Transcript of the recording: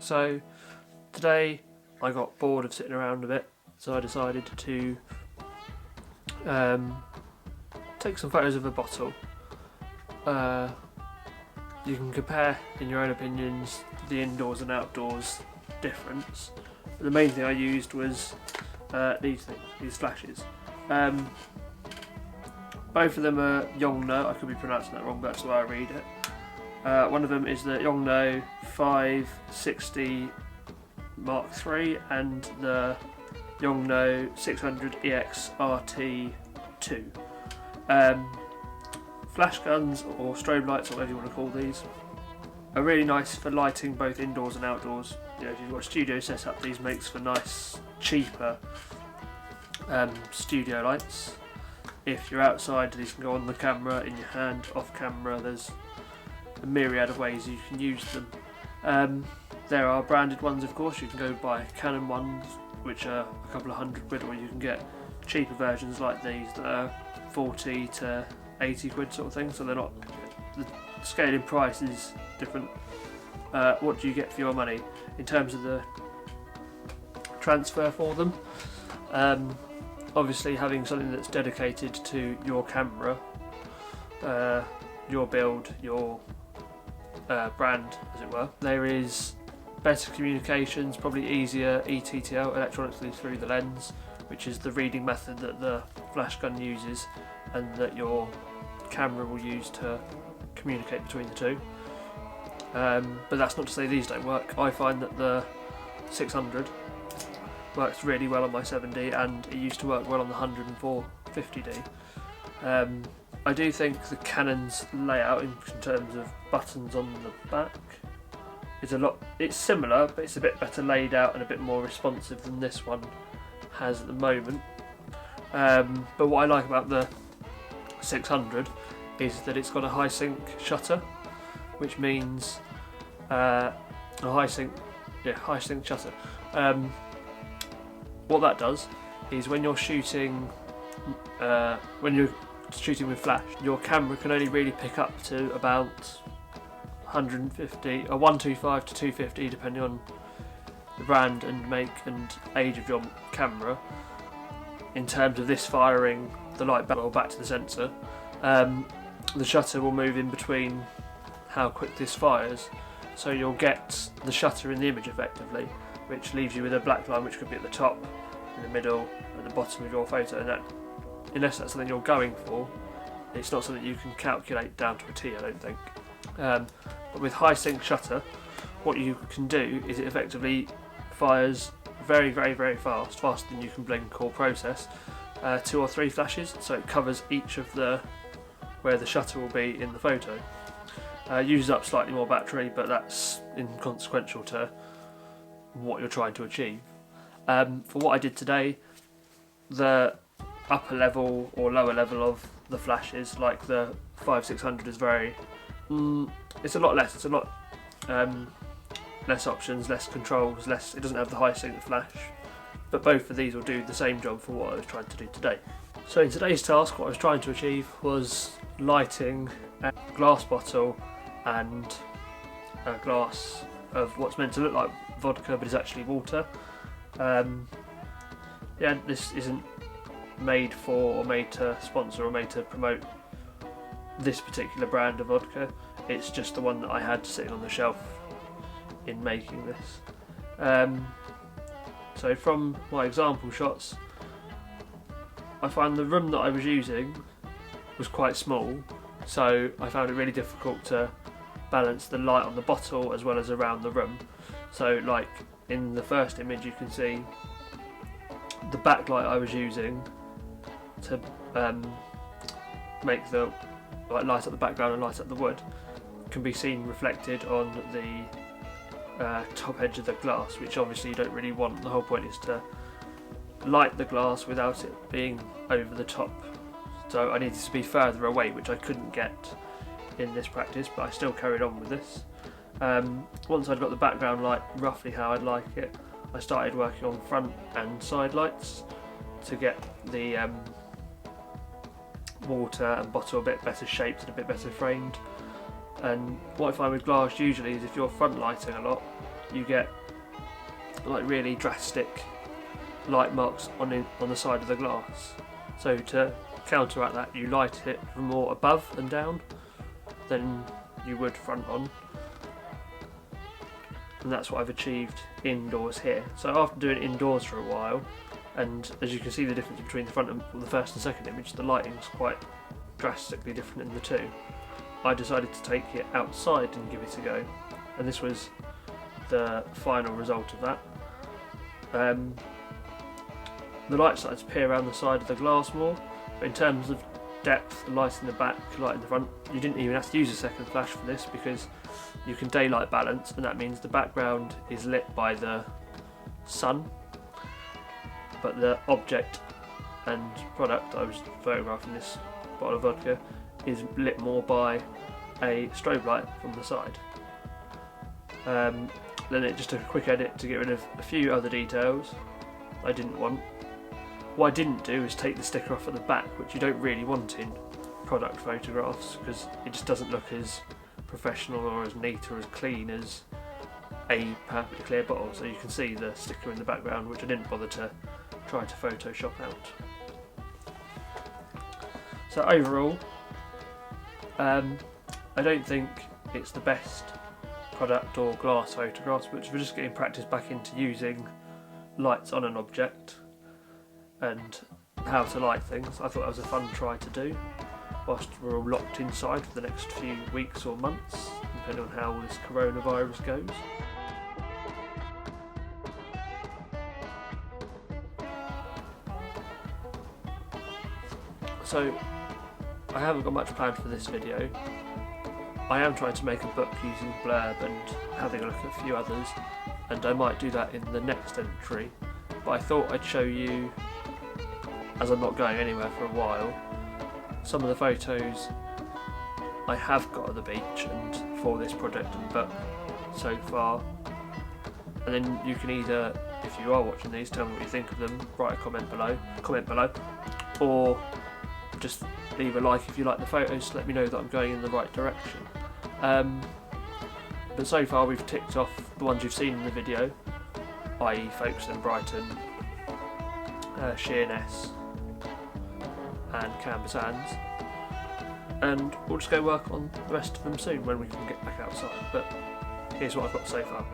So today I got bored of sitting around a bit, so I decided to take some photos of a bottle. You can compare in your own opinions the indoors and outdoors difference. But the main thing I used was these flashes. Both of them are Yongno. I could be pronouncing that wrong, but that's the way I read it. One of them is the Yongno 560 Mark III and the Yongno 600 EX RT2. Flash guns or strobe lights, or whatever you want to call these, are really nice for lighting both indoors and outdoors. You know, if you've got a studio set up, these makes for nice, cheaper studio lights. If you're outside, these can go on the camera, in your hand, off camera. There's a myriad of ways you can use them. There are branded ones, of course. You can go buy Canon ones, which are a couple of £100, or you can get cheaper versions like these that are 40 to 80 quid sort of thing. So they're not, the scale in price is different. What do you get for your money in terms of the transfer for them? Obviously, having something that's dedicated to your camera, your build, your brand, as it were, there is better communications, probably easier ETTL, electronically through the lens, which is the reading method that the flash gun uses and that your camera will use to communicate between the two. But that's not to say these don't work. I find that the 600 works really well on my 7D, and it used to work well on the 104 50D. I do think the Canon's layout in terms of buttons on the back is it's similar, but it's a bit better laid out and a bit more responsive than this one has at the moment. But what I like about the 600 is that it's got a high sync shutter, which means a high sync shutter. What that does is when you're shooting with flash, your camera can only really pick up to about 150 or 125 to 250, depending on the brand and make and age of your camera. In terms of this firing the light back to the sensor, the shutter will move in between how quick this fires, so you'll get the shutter in the image effectively, which leaves you with a black line which could be at the top, in the middle, at the bottom of your photo, and that, unless that's something you're going for, it's not something you can calculate down to a T, I don't think. But with high sync shutter, what you can do is it effectively fires very, very, very fast, faster than you can blink or process, 2 or 3 flashes, so it covers each of where the shutter will be in the photo. Uses up slightly more battery, but that's inconsequential to what you're trying to achieve. For what I did today, the upper level or lower level of the flashes, like the 5-600, is very it's a lot less. It's a lot less options, less controls, it doesn't have the high sync flash, but both of these will do the same job for what I was trying to do today. So in today's task, what I was trying to achieve was lighting a glass bottle and a glass of what's meant to look like vodka but is actually water. This isn't made for or made to sponsor or made to promote this particular brand of vodka. It's just the one that I had sitting on the shelf in making this. So from my example shots, I found the room that I was using was quite small, so I found it really difficult to balance the light on the bottle as well as around the room. So like in the first image, you can see the backlight I was using to make the light up the background and light up the wood can be seen reflected on the top edge of the glass, which obviously you don't really want. The whole point is to light the glass without it being over the top, so I needed to be further away, which I couldn't get in this practice, but I still carried on with this. Once I'd got the background light roughly how I'd like it, I started working on front and side lights to get the water and bottle a bit better shaped and a bit better framed. And what I find with glass usually is if you're front lighting a lot, you get like really drastic light marks on the side of the glass. So to counteract that, you light it from more above and down than you would front on, and that's what I've achieved indoors here. So after doing it indoors for a while, and as you can see the difference between the front and the first and second image, the lighting's quite drastically different in the two, I decided to take it outside and give it a go, and this was the final result of that. The light started to appear around the side of the glass more, but in terms of depth, light in the back, light in the front, you didn't even have to use a second flash for this, because you can daylight balance, and that means the background is lit by the sun, but the object and product, I was photographing this bottle of vodka, is lit more by a strobe light from the side. Then it just took a quick edit to get rid of a few other details I didn't want. What I didn't do is take the sticker off at the back, which you don't really want in product photographs, because it just doesn't look as professional or as neat or as clean as a perfectly clear bottle. So you can see the sticker in the background, which I didn't bother to try to Photoshop out. So overall, I don't think it's the best product or glass photographs, but if we're just getting practice back into using lights on an object and how to light things, I thought that was a fun try to do whilst we're all locked inside for the next few weeks or months, depending on how this coronavirus goes. So I haven't got much planned for this video. I am trying to make a book using Blurb and having a look at a few others, and I might do that in the next entry, but I thought I'd show you, as I'm not going anywhere for a while, some of the photos I have got at the beach and for this project and book so far. And then you can either, if you are watching these, tell me what you think of them, write a comment below, or just leave a like if you like the photos to let me know that I'm going in the right direction. But so far we've ticked off the ones you've seen in the video, i.e. Folkestone, Brighton, Sheerness and Canberra Sands, and we'll just go work on the rest of them soon when we can get back outside. But here's what I've got so far.